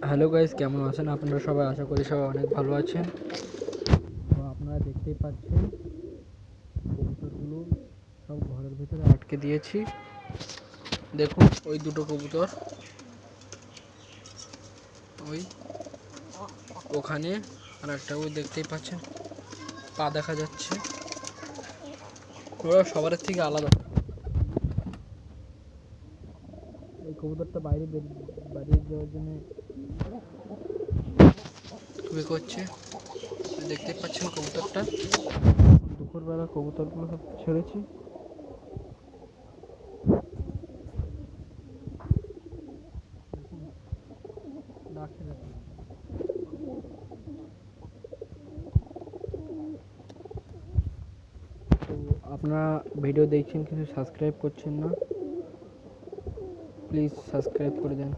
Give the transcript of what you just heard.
Hello guys, কেমন আছেন আপনারা সবাই? আশা করি সবাই অনেক ভালো আছেন। তো আপনারা দেখতেই পাচ্ছেন কবুতরগুলো সব ঘরের ভিতরে আটকে দিয়েছি। দেখুন ওই দুটো কবুতর ওই ওখানে, আর একটা ওই দেখতেই পাচ্ছেন পা দেখা যাচ্ছে। ওরা সবার থেকে আলাদা। এই কবুতরটা বাইরে যাওয়ার জন্য করছে। দেখতে পাচ্ছেন কবুতরটা, দুপুরবেলা কবুতরগুলো সব ছেড়েছি। তো আপনারা ভিডিও দেখছেন কিন্তু সাবস্ক্রাইব করছেন না, প্লিজ সাবস্ক্রাইব করে দেন।